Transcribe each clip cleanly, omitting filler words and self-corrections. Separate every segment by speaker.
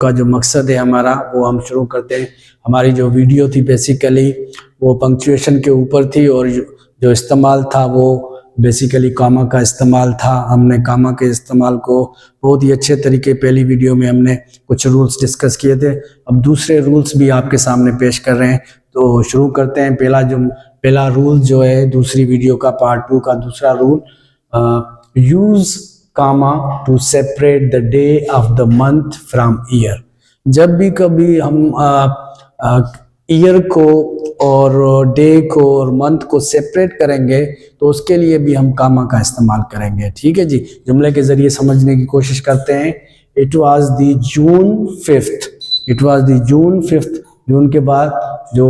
Speaker 1: उसका जो मकसद है हमारा वो हम शुरू करते हैं। हमारी जो वीडियो थी बेसिकली वो पंक्चुएशन के ऊपर थी और जो इस्तेमाल था वो बेसिकली कामा का इस्तेमाल था। हमने कामा के इस्तेमाल को बहुत ही अच्छे तरीके पहली वीडियो में हमने कुछ रूल्स डिस्कस किए थे। अब दूसरे रूल्स भी आपके सामने पेश कर रहे हैं, तो शुरू करते हैं। पहला रूल जो है दूसरी वीडियो का पार्ट 2 का दूसरा rule, use comma to separate the day of the month from year. जब भी कभी हम ईयर को और डे को और मंथ को सेपरेट करेंगे तो उसके लिए भी हम कामा का इस्तेमाल करेंगे। ठीक है जी, जुमले के जरिए समझने की कोशिश करते हैं। It was the June 5th, it was the June 5th। जून के बाद जो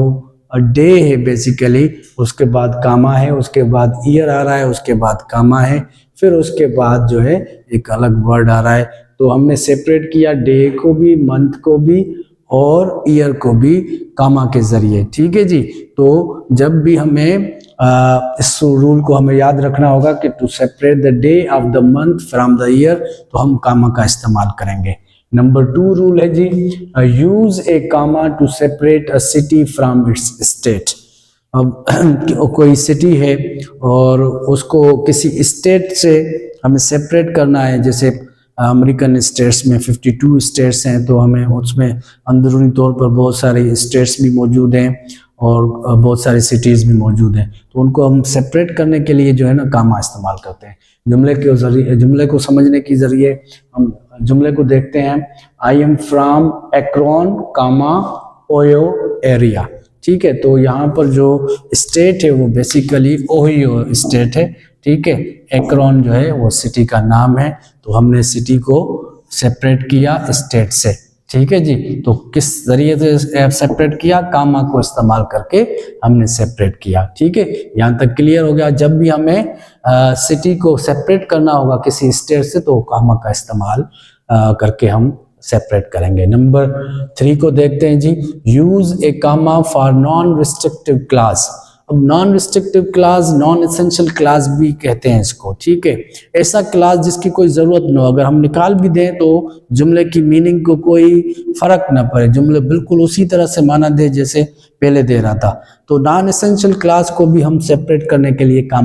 Speaker 1: डे है बेसिकली उसके बाद कामा है, उसके बाद ईयर आ रहा है, उसके बाद कामा है, फिर उसके बाद जो है एक अलग वर्ड आ रहा है। तो हमने सेपरेट किया डे को भी, मंथ को भी और ईयर को भी कामा के जरिए। ठीक है जी, तो जब भी हमें इस रूल को हमें याद रखना होगा कि to separate the day of the month from the year, तो हम कामा का इस्तेमाल करेंगे। नंबर 2 रूल है जी, use a comma to separate a city from its state. अब कोई सिटी है और उसको किसी स्टेट से हमें सेपरेट करना है, जैसे अमेरिकन स्टेट्स में 52 स्टेट्स हैं, तो हमें उसमें अंदरूनी तौर पर बहुत सारे स्टेट्स भी मौजूद हैं और बहुत सारी सिटीज़ भी मौजूद हैं। तो उनको हम सेपरेट करने के लिए जो है ना कामा इस्तेमाल करते हैं। जुमले को समझने के जरिए हम जुमले को देखते हैं। I am from Akron comma Ohio area. ठीक है, तो यहाँ पर जो स्टेट है वो बेसिकली ओहियो स्टेट है। ठीक है, एक्रोन जो है वो सिटी का नाम है, तो हमने सिटी को सेपरेट किया स्टेट से। ठीक है जी, तो किस जरिए से सेपरेट किया? कामा को इस्तेमाल करके हमने सेपरेट किया। ठीक है, यहाँ तक क्लियर हो गया। जब भी हमें सिटी को सेपरेट करना होगा किसी स्टेट से तो कामा का इस्तेमाल करके हम सेपरेट करेंगे। नंबर 3 को देखते हैं जी, use a comma for non restrictive clause. अब non restrictive clause, non essential clause भी कहते हैं इसको। ठीक है, ऐसा क्लास जिसकी कोई जरूरत न हो, अगर हम निकाल भी दें तो जुमले की मीनिंग को कोई फर्क ना पड़े, जुमले बिल्कुल उसी तरह से माना दे जैसे पहले दे रहा था। तो नॉन एसेंशियल क्लास को भी हम सेपरेट करने के लिए काम